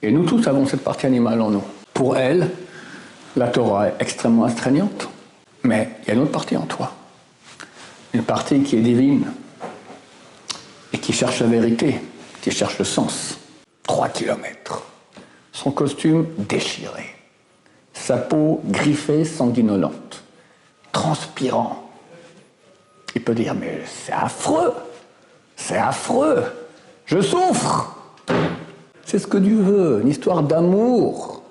Et nous tous avons cette partie animale en nous. Pour elle, la Torah est extrêmement astreignante, mais il y a une autre partie en toi. Une partie qui est divine et qui cherche la vérité, qui cherche le sens. 3 kilomètres. Son costume déchiré. Sa peau griffée, sanguinolente. Transpirant. Il peut dire, mais c'est affreux. C'est affreux. Je souffre. C'est ce que Dieu veut, une histoire d'amour.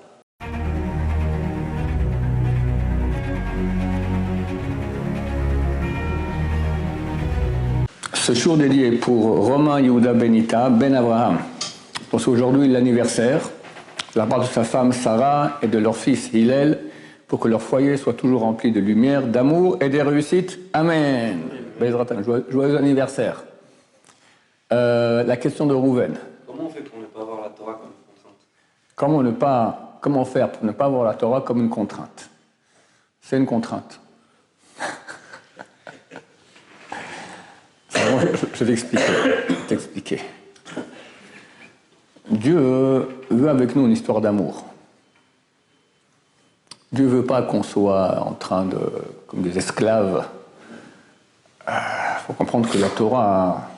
Ce jour dédié pour Romain Yehuda Benita, Ben Abraham. Donc c'est aujourd'hui l'anniversaire de la part de sa femme Sarah et de leur fils Hillel, pour que leur foyer soit toujours rempli de lumière, d'amour et de réussite. Amen. Joyeux anniversaire. La question de Rouven. Comment on fait pour ne pas avoir la Torah comme une contrainte? Comment faire pour ne pas avoir la Torah comme une contrainte? C'est une contrainte. Je vais t'expliquer. Dieu veut avec nous une histoire d'amour. Dieu ne veut pas qu'on soit en train de, comme des esclaves. Il faut comprendre que la Torah,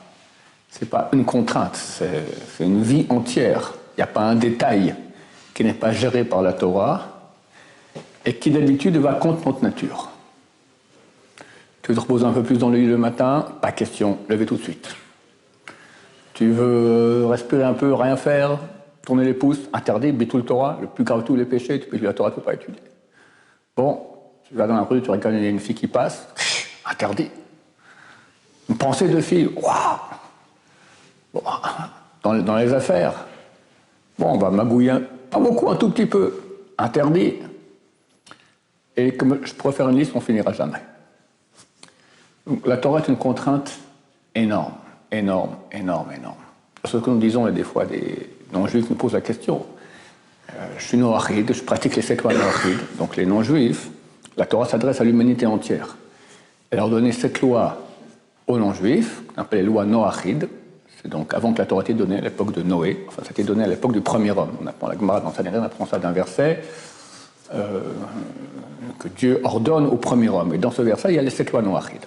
c'est pas une contrainte, c'est une vie entière. Il n'y a pas un détail qui n'est pas géré par la Torah et qui d'habitude va contre notre nature. Tu veux te reposer un peu plus dans le lit le matin, pas question, levez tout de suite. Tu veux respirer un peu, rien faire, tourner les pouces, interdit, Bitul Torah, le plus grave de tous les péchés, tu peux dire la Torah, tu ne peux pas étudier. Bon, tu vas dans la rue, tu regardes, il y a une fille qui passe, interdit. Une pensée de fille, waouh. Bon, dans les affaires, bon, on va magouiller, pas beaucoup, un tout petit peu, interdit. Et comme je pourrais faire une liste, on finira jamais. Donc, la Torah est une contrainte énorme. Ce que nous disons, des fois, des non-juifs nous posent la question. Je suis noachide, je pratique les 7 lois noachides. Donc les non-juifs, la Torah s'adresse à l'humanité entière. Elle leur donnait 7 lois aux non-juifs, qu'on appelle les lois noachides. C'est donc avant que la Torah ait été donnée à l'époque de Noé. Enfin, ça a été donné à l'époque du premier homme. On apprend la Gemara dans Sanhédrin, on apprend ça d'un verset que Dieu ordonne au premier homme. Et dans ce verset, il y a les 7 lois noachides.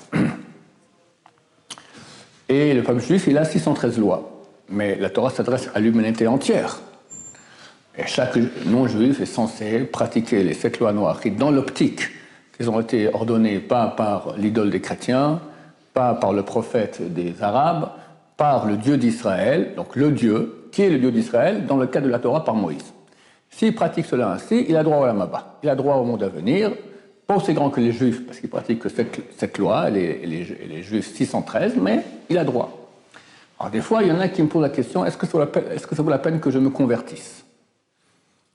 Et le peuple juif, il a 613 lois. Mais la Torah s'adresse à l'humanité entière. Et chaque non-juif est censé pratiquer les 7 lois noachides dans l'optique qu'ils ont été ordonnées pas par l'idole des chrétiens, pas par le prophète des Arabes, par le Dieu d'Israël, donc le Dieu, qui est le Dieu d'Israël, dans le cadre de la Torah par Moïse. S'il pratique cela ainsi, il a droit au Olam Haba, il a droit au monde à venir, pas aussi grand que les Juifs, parce qu'ils pratiquent que cette loi, les Juifs 613, mais il a droit. Alors des fois, il y en a qui me posent la question, est-ce que ça vaut la peine que je me convertisse?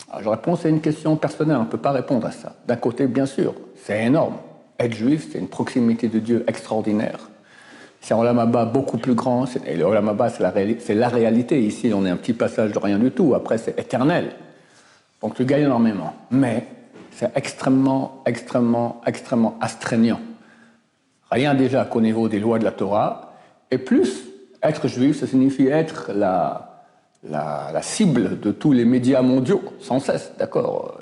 Alors je réponds, c'est une question personnelle, on ne peut pas répondre à ça. D'un côté, bien sûr, c'est énorme. Être juif, c'est une proximité de Dieu extraordinaire. C'est un Olam Haba beaucoup plus grand, et le Olam Haba, c'est la réalité. Ici, on est un petit passage de rien du tout, après c'est éternel. Donc tu gagnes énormément. Mais c'est extrêmement astreignant. Rien déjà qu'au niveau des lois de la Torah. Et plus, être juif, ça signifie être la cible de tous les médias mondiaux, sans cesse, d'accord.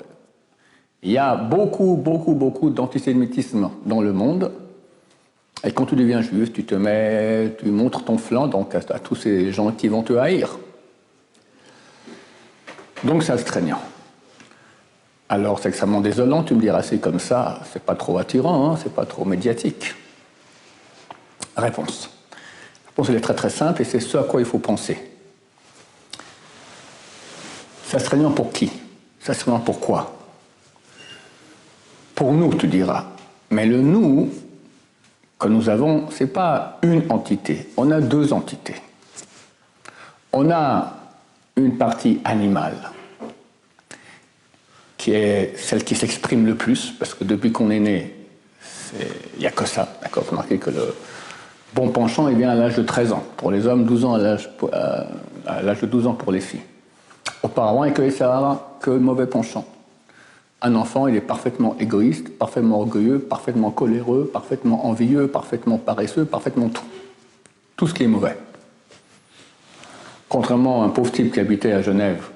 Il y a beaucoup d'antisémitisme dans le monde. Et quand tu deviens juif, tu montres ton flanc donc à tous ces gens qui vont te haïr. Donc c'est astreignant. Alors c'est extrêmement désolant, tu me diras, c'est comme ça, c'est pas trop attirant, hein, c'est pas trop médiatique. Réponse. La réponse elle est très simple et c'est ce à quoi il faut penser. C'est astreignant pour qui? C'est astreignant pour quoi? Pour nous, tu diras. Mais le nous que nous avons, c'est pas une entité, on a 2 entités. On a une partie animale, qui est celle qui s'exprime le plus, parce que depuis qu'on est né, il n'y a que ça. D'accord, faut marquer que le bon penchant il vient à l'âge de 13 ans. Pour les hommes, 12 ans à l'âge de 12 ans pour les filles. Auparavant, il n'y avait que le mauvais penchant. Un enfant, il est parfaitement égoïste, parfaitement orgueilleux, parfaitement coléreux, parfaitement envieux, parfaitement paresseux, parfaitement tout. Tout ce qui est mauvais. Contrairement à un pauvre type qui habitait à Genève,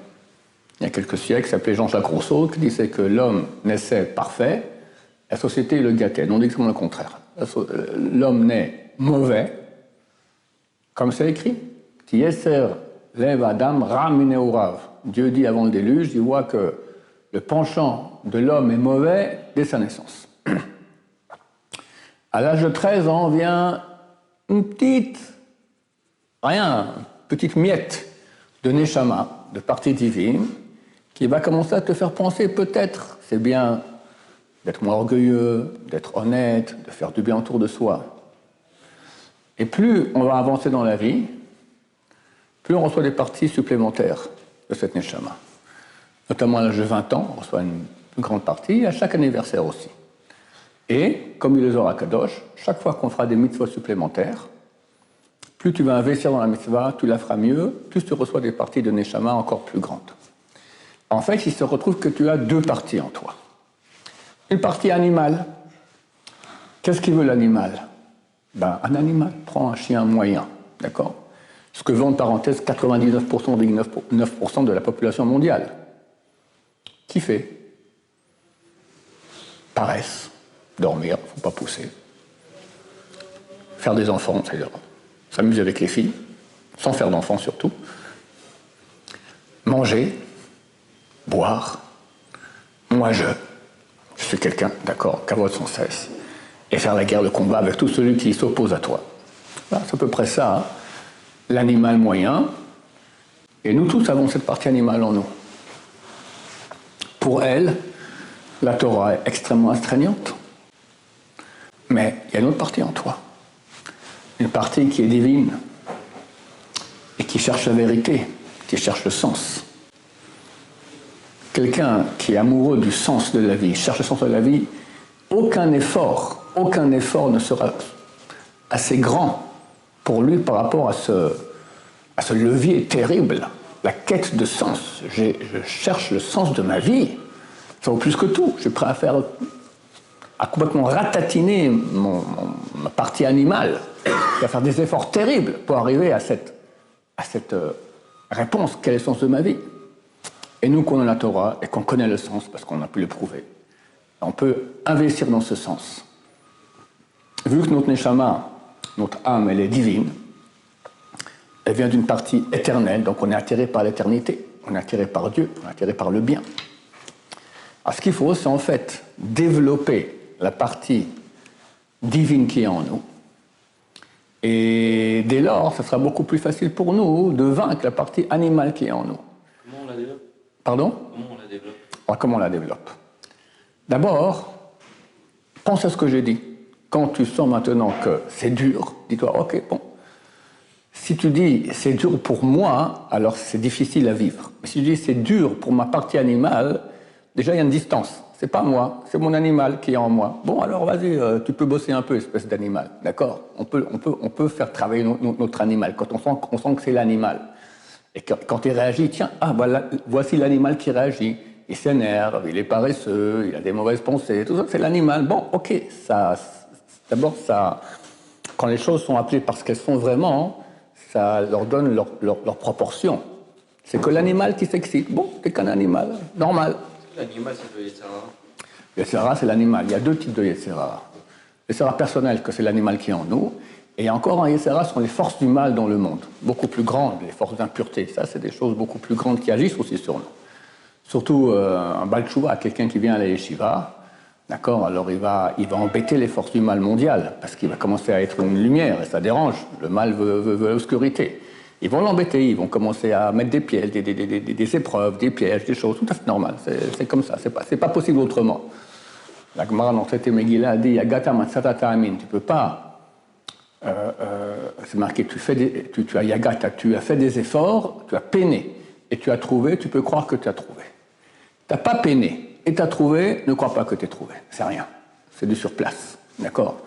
il y a quelques siècles, s'appelait Jean-Jacques Rousseau, qui disait que l'homme naissait parfait, la société le gâtait. Non, exactement le contraire. L'homme naît mauvais, comme c'est écrit. Yeser lev Adam ra mineurav. Dieu dit avant le déluge, il voit que le penchant de l'homme est mauvais dès sa naissance. À l'âge de 13 ans, vient une petite miette de Neshama, de partie divine, qui va commencer à te faire penser peut-être c'est bien d'être moins orgueilleux, d'être honnête, de faire du bien autour de soi. Et plus on va avancer dans la vie, plus on reçoit des parties supplémentaires de cette Neshama. Notamment à l'âge de 20 ans, on reçoit une grande partie, à chaque anniversaire aussi. Et, comme il le Zohar Kadosh, chaque fois qu'on fera des mitzvot supplémentaires, plus tu vas investir dans la mitzvah, tu la feras mieux, plus tu reçois des parties de Neshama encore plus grandes. En fait, il se retrouve que tu as deux parties en toi. Une partie animale. Qu'est-ce qu'il veut l'animal? Un animal prend un chien moyen, d'accord? Ce que veut, en parenthèse, 99% de la population mondiale. Qui fait? Paresse, dormir, il ne faut pas pousser. Faire des enfants, c'est-à-dire s'amuser avec les filles, sans faire d'enfants surtout. Manger, boire. Moi je suis quelqu'un, d'accord, cavote sans cesse. Et faire la guerre, le combat avec tout celui qui s'oppose à toi. Voilà, c'est à peu près ça, hein. L'animal moyen. Et nous tous avons cette partie animale en nous. Pour elle, la Torah est extrêmement astreignante. Mais il y a une autre partie en toi. Une partie qui est divine et qui cherche la vérité, qui cherche le sens. Quelqu'un qui est amoureux du sens de la vie, cherche le sens de la vie, aucun effort ne sera assez grand pour lui par rapport à ce levier terrible, la quête de sens. Je cherche le sens de ma vie. Ça vaut plus que tout. Je suis prêt à complètement ratatiner ma partie animale, à faire des efforts terribles pour arriver à cette réponse, quel est le sens de ma vie? Et nous, qu'on a la Torah et qu'on connaît le sens, parce qu'on a pu le prouver, on peut investir dans ce sens. Vu que notre Neshama, notre âme, elle est divine, elle vient d'une partie éternelle, donc on est attiré par l'éternité, on est attiré par Dieu, on est attiré par le bien. Alors ce qu'il faut, c'est en fait développer la partie divine qui est en nous. Et dès lors, ce sera beaucoup plus facile pour nous de vaincre la partie animale qui est en nous. Comment on la développe? Pardon? Comment on la développe? Alors, comment on la développe? D'abord, pense à ce que j'ai dit. Quand tu sens maintenant que c'est dur, dis-toi, ok, bon. Si tu dis c'est dur pour moi, alors c'est difficile à vivre. Mais si tu dis c'est dur pour ma partie animale, déjà il y a une distance. C'est pas moi, c'est mon animal qui est en moi. Bon, alors vas-y, tu peux bosser un peu, espèce d'animal, d'accord? On peut faire travailler notre animal quand on sent que c'est l'animal. Et quand il réagit, tiens, voilà, voici l'animal qui réagit. Il s'énerve, il est paresseux, il a des mauvaises pensées, tout ça, c'est l'animal. Bon, ok, d'abord, quand les choses sont appelées par ce qu'elles sont vraiment, ça leur donne leur proportion. C'est que l'animal qui s'excite. Bon, c'est qu'un animal, normal. L'animal, c'est le Yetzirah. Le Yetzirah, c'est l'animal. Il y a deux types de Yetzirah. Le Yetzirah personnel, que c'est l'animal qui est en nous. Et il y a encore un Yetzirah, ce sont les forces du mal dans le monde. Beaucoup plus grandes, les forces d'impureté. Ça, c'est des choses beaucoup plus grandes qui agissent aussi sur nous. Surtout un Baal Tshuva, quelqu'un qui vient à la yeshiva, d'accord, alors il va embêter les forces du mal mondial, parce qu'il va commencer à être une lumière, et ça dérange. Le mal veut l'obscurité. Ils vont l'embêter, ils vont commencer à mettre des pièges, des épreuves, des pièges, des choses, tout à fait normales. C'est comme ça, c'est pas possible autrement. La Gemara dans cette Megillah a dit, Yagata matzata amin, tu peux pas, c'est marqué, tu as Yagata, tu as fait des efforts, tu as peiné, et tu as trouvé, tu peux croire que tu as trouvé. Tu n'as pas peiné, et tu as trouvé, ne crois pas que tu as trouvé, c'est rien, c'est du surplace, d'accord?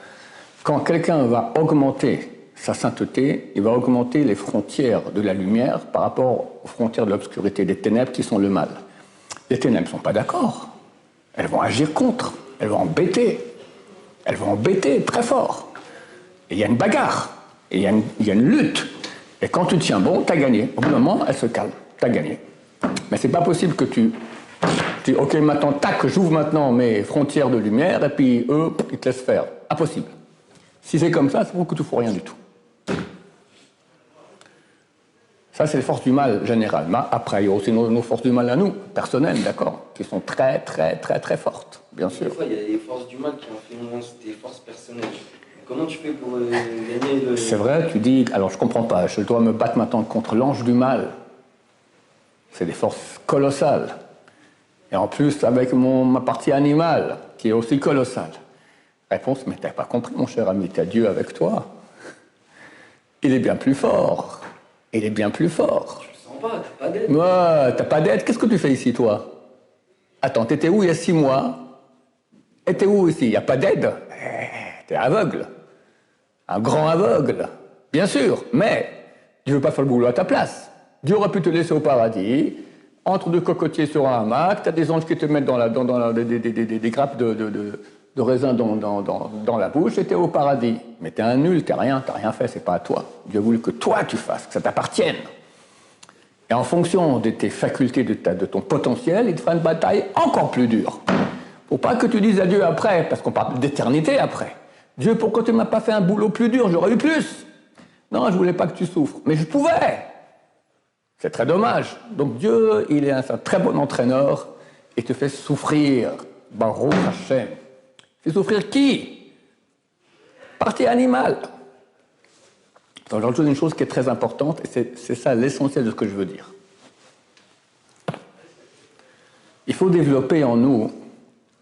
Quand quelqu'un va augmenter sa sainteté, il va augmenter les frontières de la lumière par rapport aux frontières de l'obscurité, des ténèbres qui sont le mal. Les ténèbres ne sont pas d'accord. Elles vont agir contre. Elles vont embêter. Elles vont embêter très fort. Et il y a une bagarre. Et il y a une lutte. Et quand tu tiens bon, tu as gagné. Au bout d'un moment, elle se calme. Tu as gagné. Mais c'est pas possible que tu dis, ok, maintenant, tac, j'ouvre maintenant mes frontières de lumière, et puis eux, ils te laissent faire. Impossible. Si c'est comme ça, c'est pour que tu ne fous rien du tout. Ça, c'est les forces du mal généralement. Après, il y a aussi nos forces du mal à nous, personnelles, d'accord, qui sont très, très, très, très fortes, bien sûr. Des fois, il y a des forces du mal qui influencent tes forces personnelles. Comment tu fais pour gagner le... C'est vrai, tu dis, alors je comprends pas, je dois me battre maintenant contre l'ange du mal. C'est des forces colossales. Et en plus, avec ma partie animale, qui est aussi colossale. Réponse, mais t'as pas compris, mon cher ami, t'as Dieu avec toi. Il est bien plus fort. Il est bien plus fort. Je le sens pas, t'as pas d'aide. Ouais, t'as pas d'aide. Qu'est-ce que tu fais ici, toi? Attends, t'étais où il y a 6 mois? Et t'es où ici? Il n'y a pas d'aide? T'es aveugle. Un grand aveugle. Bien sûr, mais Dieu ne veut pas faire le boulot à ta place. Dieu aurait pu te laisser au paradis, entre 2 cocotiers sur un hamac, t'as des anges qui te mettent des grappes de raisin dans la bouche, et t'es au paradis. Mais t'es un nul, t'as rien fait, c'est pas à toi. Dieu a voulu que toi tu fasses, que ça t'appartienne. Et en fonction de tes facultés, de ton potentiel, il te fera une bataille encore plus dure. Faut pas que tu dises à Dieu après, parce qu'on parle d'éternité après. Dieu, pourquoi tu ne m'as pas fait un boulot plus dur? J'aurais eu plus. Non, je voulais pas que tu souffres. Mais je pouvais. C'est très dommage. Donc Dieu, il est un très bon entraîneur et te fait souffrir. Baruch Hashem. Fait souffrir qui? Partie animale. Alors, j'ajoute une chose qui est très importante, et c'est ça l'essentiel de ce que je veux dire. Il faut développer en nous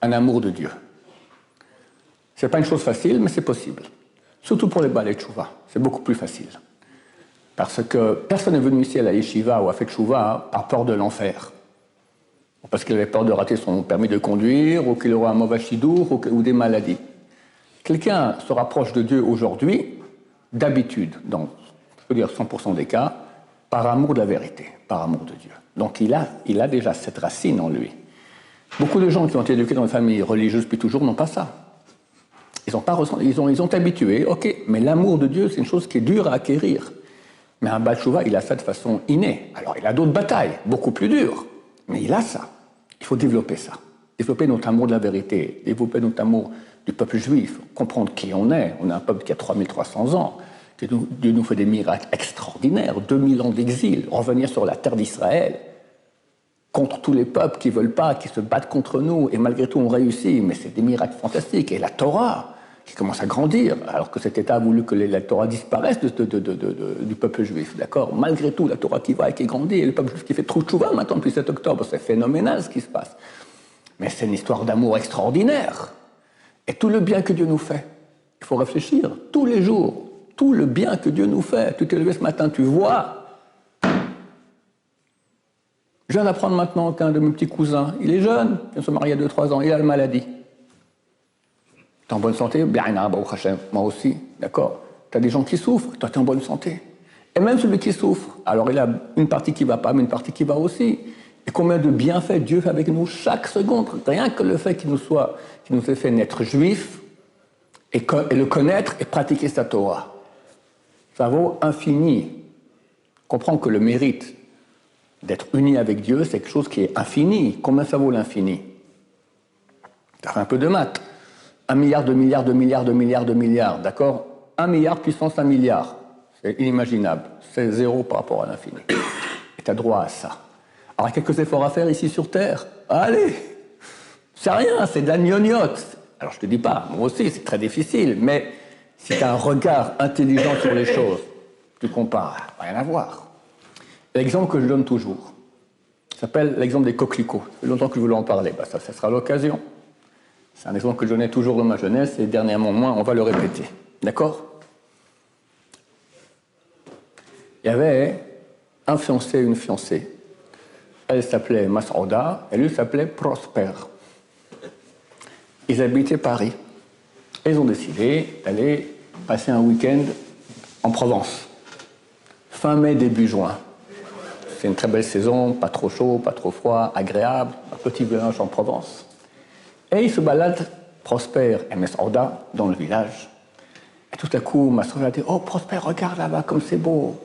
un amour de Dieu. Ce n'est pas une chose facile, mais c'est possible. Surtout pour les balais de Tchouva. C'est beaucoup plus facile. Parce que personne n'est venu ici à la yeshiva ou a fait Tchouva par peur de l'enfer. Parce qu'il avait peur de rater son permis de conduire, ou qu'il aura un mauvais chidour, ou des maladies. Quelqu'un se rapproche de Dieu aujourd'hui, d'habitude, dans, je peux dire 100% des cas, par amour de la vérité, par amour de Dieu. Donc il a déjà cette racine en lui. Beaucoup de gens qui ont été éduqués dans une famille religieuse depuis toujours n'ont pas ça. Ils ont été habitués, ok, mais l'amour de Dieu, c'est une chose qui est dure à acquérir. Mais un Baal Tchouva, il a ça de façon innée. Alors il a d'autres batailles, beaucoup plus dures, mais il a ça. Il faut développer ça. Développer notre amour de la vérité, développer notre amour du peuple juif, comprendre qui on est. On est un peuple qui a 3300 ans. Dieu nous fait des miracles extraordinaires, 2000 ans d'exil, revenir sur la terre d'Israël, contre tous les peuples qui ne veulent pas, qui se battent contre nous, et malgré tout on réussit, mais c'est des miracles fantastiques. Et la Torah, qui commence à grandir, alors que cet État a voulu que la Torah disparaisse du peuple juif, d'accord? Malgré tout, la Torah qui va et qui grandit, et le peuple juif qui fait trop tchouva maintenant depuis 7 octobre, c'est phénoménal ce qui se passe. Mais c'est une histoire d'amour extraordinaire. Et tout le bien que Dieu nous fait, il faut réfléchir tous les jours, tout le bien que Dieu nous fait. Tu t'es levé ce matin, tu vois. Je viens d'apprendre maintenant qu'un de mes petits cousins, il est jeune, il vient de se marier à 2-3 ans, il a la maladie. T'es en bonne santé? Bien, moi aussi, d'accord? T'as des gens qui souffrent, toi t'es en bonne santé. Et même celui qui souffre, alors il a une partie qui va pas, mais une partie qui va aussi. Et combien de bienfaits Dieu fait avec nous chaque seconde. Rien que le fait qu'il nous ait fait naître juifs, et le connaître et pratiquer sa Torah. Ça vaut infini. Comprends que le mérite d'être uni avec Dieu, c'est quelque chose qui est infini. Combien ça vaut l'infini? Ça fait un peu de maths. 1 milliard, 2 milliards, 2 milliards, 2 milliards, 2 milliards, d'accord? 1 milliard puissance 1 milliard. C'est inimaginable. C'est zéro par rapport à l'infini. Et tu as droit à ça. Alors, il y a quelques efforts à faire ici sur Terre. Allez! C'est rien, c'est de la gnognotte. Alors, je te dis pas, moi aussi, c'est très difficile, mais si tu as un regard intelligent sur les choses, tu compares, rien à voir. L'exemple que je donne toujours, ça s'appelle l'exemple des coquelicots. Ça fait longtemps que je voulais en parler, ça sera l'occasion. C'est un exemple que je donnais toujours dans ma jeunesse et dernièrement, moins, on va le répéter. D'accord? Il y avait un fiancé et une fiancée. Elle s'appelait Masouda et lui s'appelait Prosper. Ils habitaient Paris. Et ils ont décidé d'aller passer un week-end en Provence. Fin mai, début juin. C'est une très belle saison, pas trop chaud, pas trop froid, agréable, un petit village en Provence. Et ils se baladent, Prosper et Masouda, dans le village. Et tout à coup, Masouda dit « Oh, Prosper, regarde là-bas comme c'est beau.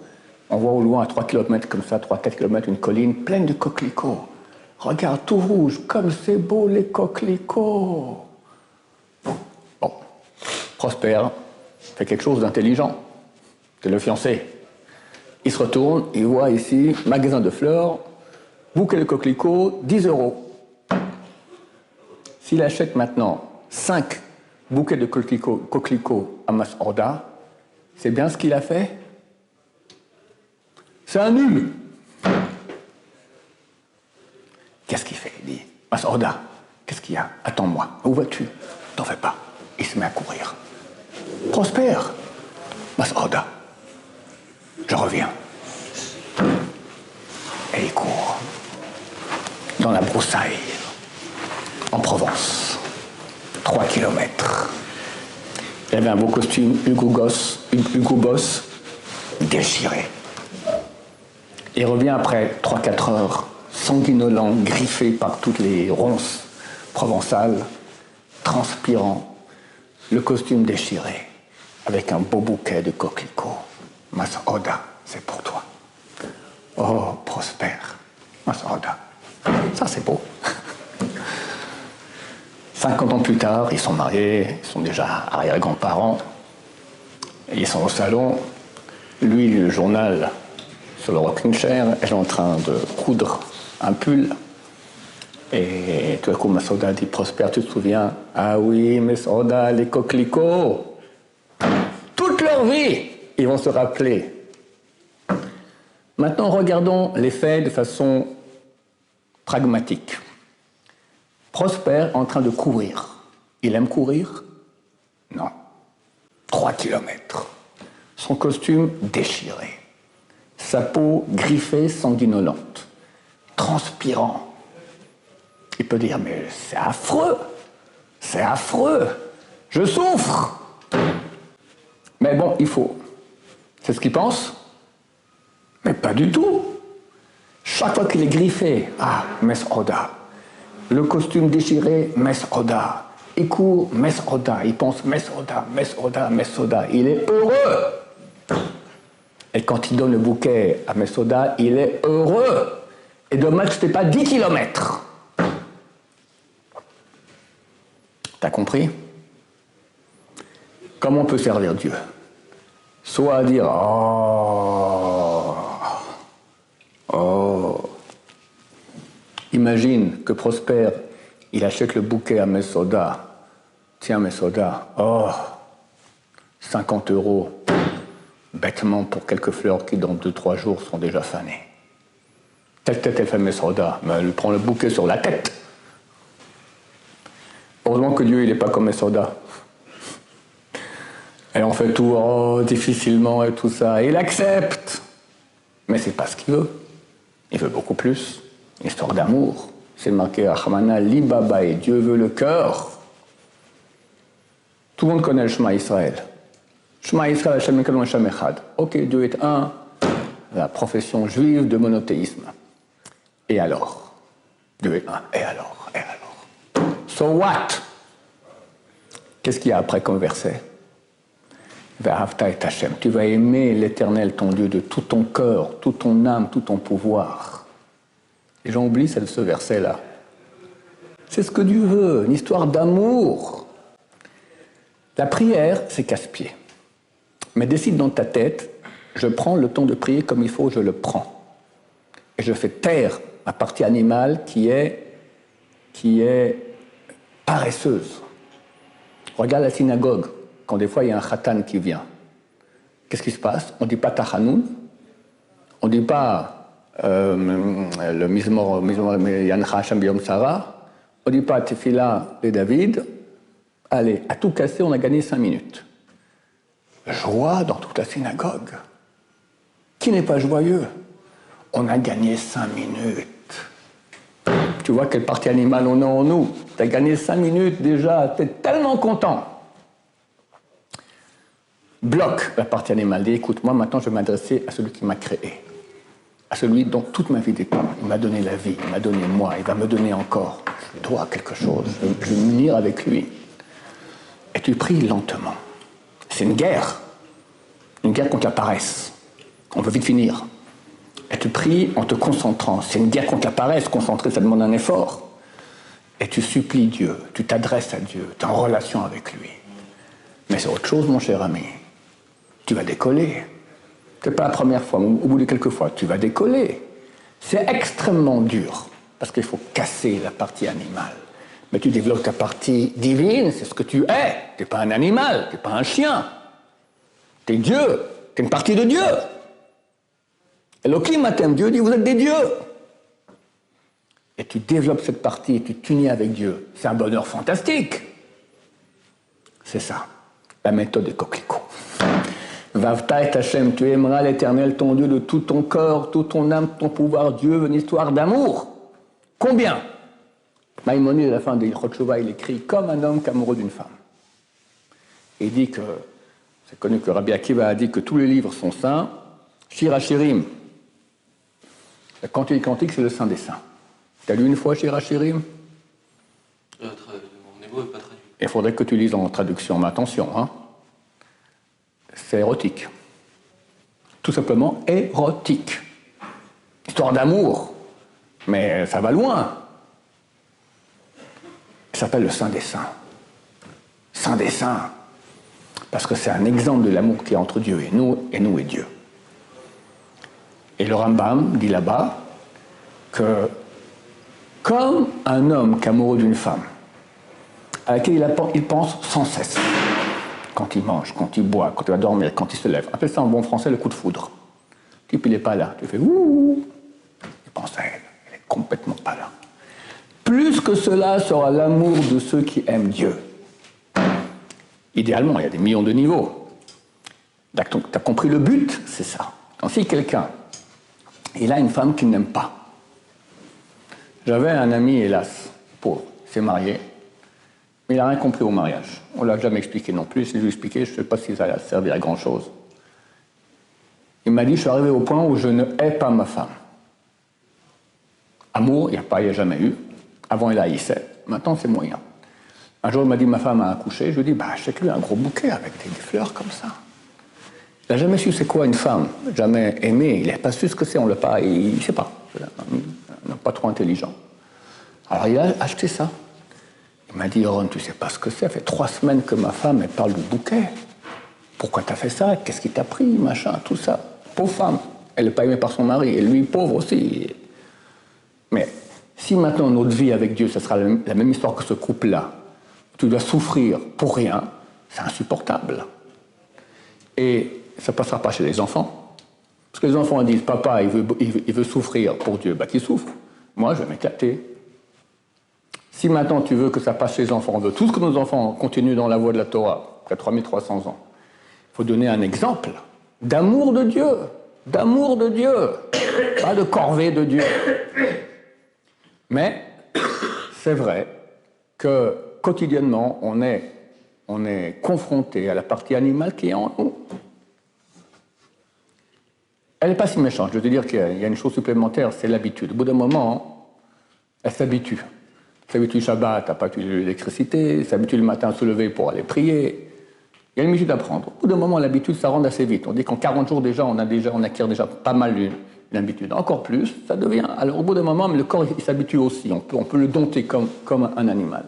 On voit au loin, à 3 km comme ça, 3-4 km, une colline pleine de coquelicots. Regarde, tout rouge, comme c'est beau les coquelicots. Bon, Prosper fait quelque chose d'intelligent. C'est le fiancé. Il se retourne, il voit ici, magasin de fleurs, bouquet de coquelicots, 10 €. S'il achète maintenant 5 bouquets de coquelicots à Mas'ouda, c'est bien ce qu'il a fait? C'est un nul. Qu'est-ce qu'il fait? Il dit, Mas'ouda, qu'est-ce qu'il y a? Attends-moi. Où vas-tu? T'en fais pas. Il se met à courir. Prosper. Mas'ouda, je reviens. Et il court. Dans la broussaille. En Provence. 3 km. Il avait un beau costume Hugo Boss déchiré. Il revient après 3-4 heures, sanguinolent, griffé par toutes les ronces provençales, transpirant, le costume déchiré, avec un beau bouquet de coquelicots. Mas'ouda, c'est pour toi. Oh, Prosper, Mas'ouda, ça c'est beau. 50 ans plus tard, ils sont mariés, ils sont déjà arrière-grands-parents, ils sont au salon, lui, le journal sur le rocking chair, elle est en train de coudre un pull, et tout à coup Mas'ouda dit, Prosper, tu te souviens? Ah oui, Mas'ouda, les coquelicots, toute leur vie, ils vont se rappeler. Maintenant, regardons les faits de façon pragmatique. Prosper en train de courir. Il aime courir? Non. 3 km. Son costume déchiré. Sa peau griffée, sanguinolente. Transpirant. Il peut dire, mais c'est affreux. C'est affreux. Je souffre. Mais bon, il faut. C'est ce qu'il pense? Mais pas du tout. Chaque fois qu'il est griffé, ah, Mas'ouda. Le costume déchiré, Mas'ouda. Il court, Mas'ouda. Il pense Mas'ouda, Mas'ouda, Mas'ouda. Il est heureux. Et quand il donne le bouquet à Mas'ouda, il est heureux. Et dommage que ce n'était pas 10 km. T'as compris? Comment on peut servir Dieu? Soit à dire, oh. Imagine que Prosper, il achète le bouquet à Mas'ouda. Tiens, Mas'ouda, 50 €, bêtement pour quelques fleurs qui, dans 2-3 jours, seront déjà fanées. Telle tête, elle fait Mas'ouda, mais elle prend le bouquet sur la tête. Heureusement que Dieu, il n'est pas comme Mas'ouda. Et on fait tout difficilement et tout ça. Et il accepte. Mais c'est pas ce qu'il veut. Il veut beaucoup plus. Une histoire d'amour. C'est marqué à Hamana, Libaba, et Dieu veut le cœur. Tout le monde connaît le Shema Israël. Shema Israël, Hashem Ekad Hashem Echad. Ok, Dieu est un. La profession juive de monothéisme. Et alors? Dieu est un. Et alors? Et alors? So what? Qu'est-ce qu'il y a après comme verset? Ve'ahavta et Hashem. Tu vas aimer l'Éternel, ton Dieu, de tout ton cœur, toute ton âme, tout ton pouvoir. Les gens oublient ce verset-là. C'est ce que Dieu veut, une histoire d'amour. La prière, c'est casse-pied. Mais décide dans ta tête, je prends le temps de prier comme il faut, je le prends. Et je fais taire ma partie animale qui est paresseuse. Regarde la synagogue, quand des fois il y a un khatan qui vient. Qu'est-ce qui se passe? On ne dit pas Tachanoun, on ne dit pas le Mizmor Yancha Hashem Biyom Sarah, on ne dit pas Tefila et David. Allez, à tout casser, on a gagné 5 minutes. Joie dans toute la synagogue. Qui n'est pas joyeux? On a gagné 5 minutes. Tu vois quelle partie animale on a en nous. Tu as gagné 5 minutes déjà, tu es tellement content. Bloque la partie animale. Dis, écoute, moi maintenant je vais m'adresser à celui qui m'a créé. À celui dont toute ma vie dépend. Il m'a donné la vie, il m'a donné moi, il va me donner encore. Je dois quelque chose, je vais m'unir avec lui. Et tu pries lentement. C'est une guerre contre la paresse, On veut vite finir. Et tu pries en te concentrant. C'est une guerre contre la paresse. Concentrer, ça demande un effort. Et tu supplies Dieu, tu t'adresses à Dieu, tu es en relation avec lui. Mais c'est autre chose, mon cher ami. Tu vas décoller. Ce n'est pas la première fois, mais au bout de quelques fois, tu vas décoller. C'est extrêmement dur, parce qu'il faut casser la partie animale. Mais tu développes ta partie divine, c'est ce que tu es. Tu n'es pas un animal, tu n'es pas un chien. Tu es Dieu, tu es une partie de Dieu. Elohim matem, Dieu dit, vous êtes des dieux. Et tu développes cette partie et tu t'unis avec Dieu. C'est un bonheur fantastique. C'est ça, la méthode des coquelicots. Vavta et Hachem, tu aimeras l'Éternel, ton Dieu, de tout ton corps, toute ton âme, ton pouvoir. Dieu veut une histoire d'amour. Combien? Maïmonide, à la fin de Ilchot Teshuvah, il écrit comme un homme qu'amoureux d'une femme. Il dit que, c'est connu que Rabbi Akiva a dit que tous les livres sont saints. Shir HaShirim, la Cantique Cantique, c'est le saint des saints. T'as lu une fois Shir HaShirim? En hébreu, pas traduit. Il faudrait que tu lises en traduction, mais attention, hein. C'est érotique. Tout simplement érotique. Histoire d'amour, mais ça va loin. Ça s'appelle le Saint des Saints. Saint des Saints. Parce que c'est un exemple de l'amour qui est entre Dieu et nous et Dieu. Et le Rambam dit là-bas que comme un homme qui est amoureux d'une femme, à laquelle il pense sans cesse, quand il mange, quand il boit, quand il va dormir, quand il se lève. Appelle ça en bon français le coup de foudre. Le type, il n'est pas là. Tu fais ouh, il pense à elle. Elle est complètement pas là. Plus que cela sera l'amour de ceux qui aiment Dieu. Idéalement, il y a des millions de niveaux. Tu as compris le but, c'est ça. Donc si quelqu'un, il a une femme qu'il n'aime pas. J'avais un ami, hélas, pauvre, il s'est marié, mais il n'a rien compris au mariage. On ne l'a jamais expliqué non plus. Si je lui expliquais, je ne sais pas si ça allait servir à grand-chose. Il m'a dit, je suis arrivé au point où je ne hais pas ma femme. Amour, il n'y a jamais eu. Avant, il haïssait. Maintenant, c'est moyen. Un jour, il m'a dit, ma femme a accouché. Je lui ai dit, achète-lui un gros bouquet avec des fleurs comme ça. Il n'a jamais su c'est quoi une femme, jamais aimé. Il n'a pas su ce que c'est, on l'a pas, il ne sait pas. Il n'est pas trop intelligent. Alors, il a acheté ça. Il m'a dit, Aaron, tu sais pas ce que c'est, ça fait 3 semaines que ma femme, elle parle du bouquet. Pourquoi t'as fait ça? Qu'est-ce qui t'a pris? Machin, tout ça. Pauvre femme. Elle n'est pas aimée par son mari. Et lui, pauvre aussi. Mais si maintenant notre vie avec Dieu, ce sera la même histoire que ce couple-là, tu dois souffrir pour rien, c'est insupportable. Et ça ne passera pas chez les enfants. Parce que les enfants disent, papa, il veut souffrir pour Dieu, qu'il souffre. Moi, je vais m'éclater. Si maintenant tu veux que ça passe chez les enfants, on veut tous que nos enfants continuent dans la voie de la Torah, après 3300 ans, il faut donner un exemple d'amour de Dieu, pas de corvée de Dieu. Mais c'est vrai que quotidiennement, on est confronté à la partie animale qui est en nous. Elle n'est pas si méchante. Je veux te dire qu'il y a une chose supplémentaire, c'est l'habitude. Au bout d'un moment, elle s'habitue. S'habitue Shabbat à pas utiliser l'électricité, s'habitue le matin à se lever pour aller prier. Il y a une habitude à prendre. Au bout d'un moment, l'habitude, ça rentre assez vite. On dit qu'en 40 jours déjà, on acquiert déjà pas mal une habitude. Encore plus, ça devient... Alors au bout d'un moment, le corps, il s'habitue aussi. On peut le dompter comme un animal.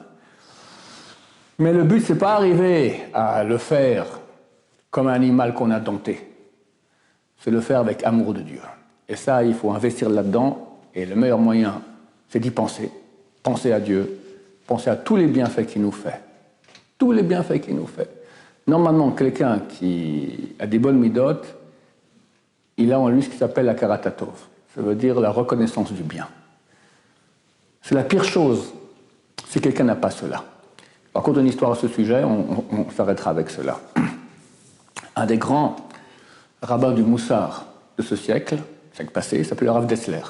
Mais le but, c'est pas arriver à le faire comme un animal qu'on a dompté. C'est le faire avec amour de Dieu. Et ça, il faut investir là-dedans. Et le meilleur moyen, c'est d'y penser. Penser à Dieu, penser à tous les bienfaits qu'il nous fait. Tous les bienfaits qu'il nous fait. Normalement, quelqu'un qui a des bonnes midotes, il a en lui ce qui s'appelle la karatatov. Ça veut dire la reconnaissance du bien. C'est la pire chose si quelqu'un n'a pas cela. Par contre, une histoire à ce sujet, on s'arrêtera avec cela. Un des grands rabbins du Moussar de ce siècle passé, s'appelait Rav Dessler.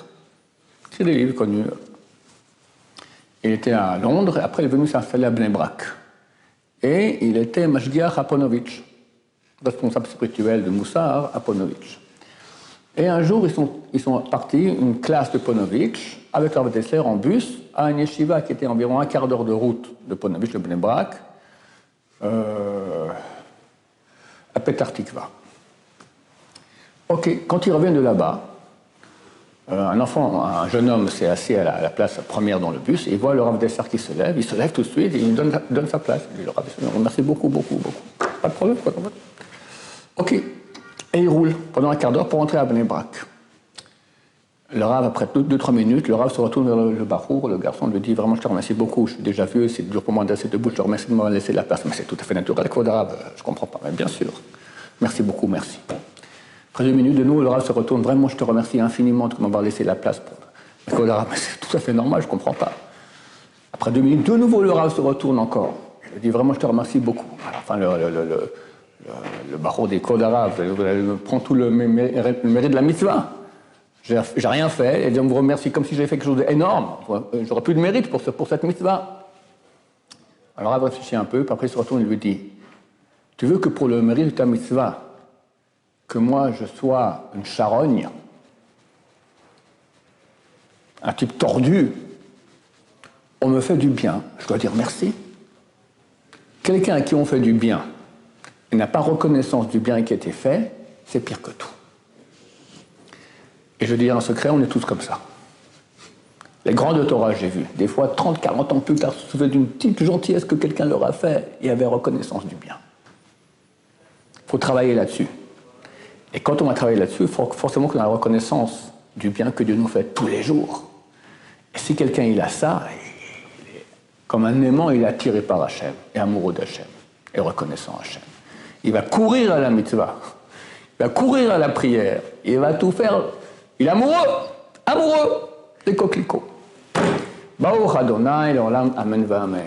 C'est des livres connus. Il était à Londres, et après il est venu s'installer à Bnei Brak. Et il était Mashgiach Aponovitch, responsable spirituel de Moussar Aponovitch. Et un jour, ils sont partis, une classe de Ponovitch, avec Rav Dessler en bus, à une yeshiva qui était environ un quart d'heure de route de Ponovitch, de Bnei Brak, à Petar Tikva. Ok, quand il revient de là-bas, un jeune homme s'est assis à la place première dans le bus et il voit le Rav Dessar qui se lève. Il se lève tout de suite et il lui donne sa place. Il dit, le Rav Dessar, merci beaucoup, beaucoup, beaucoup. Pas de problème, quoi. Ok. Et il roule pendant un quart d'heure pour rentrer à Bnei Brak. Le Rav, après 2-3 minutes, le Rav se retourne vers le Bachour. Le garçon lui dit, vraiment, je te remercie beaucoup. Je suis déjà vieux, c'est dur pour moi d'asser debout. Je te remercie de m'avoir laissé la place. Mais c'est tout à fait naturel, quoi, Rav. Je comprends pas, mais bien sûr. Merci beaucoup, merci. Après 2 minutes, de nouveau, le Rav se retourne. Vraiment, je te remercie infiniment de m'avoir laissé la place. Mais c'est tout à fait normal, je ne comprends pas. Après 2 minutes, de nouveau, le Rav se retourne encore. Je dis vraiment, je te remercie beaucoup. Enfin, le barreau des codes arabes prend tout le mérite de la mitzvah. J'ai rien fait, et on me remercie comme si j'avais fait quelque chose d'énorme. J'aurais plus de mérite pour cette mitzvah. Alors, Rav réfléchit un peu, puis après il se retourne et lui dit, tu veux que pour le mérite de ta mitzvah, que moi je sois une charogne, un type tordu, on me fait du bien, je dois dire merci. Quelqu'un à qui on fait du bien et n'a pas reconnaissance du bien qui a été fait, c'est pire que tout. Et je dis en secret, on est tous comme ça. Les grands de Torah, j'ai vu, des fois 30, 40 ans plus tard, se souviennent d'une petite gentillesse que quelqu'un leur a fait et avait reconnaissance du bien. Il faut travailler là-dessus. Et quand on va travailler là-dessus, il faut forcément qu'on ait la reconnaissance du bien que Dieu nous fait tous les jours. Et si quelqu'un il a ça, comme un aimant, il est attiré par Hachem, et amoureux d'Hachem, et reconnaissant Hachem. Il va courir à la mitzvah, il va courir à la prière, il va tout faire. Il est amoureux des coquelicots. Baruch Adonai, l'olam, amen va amen.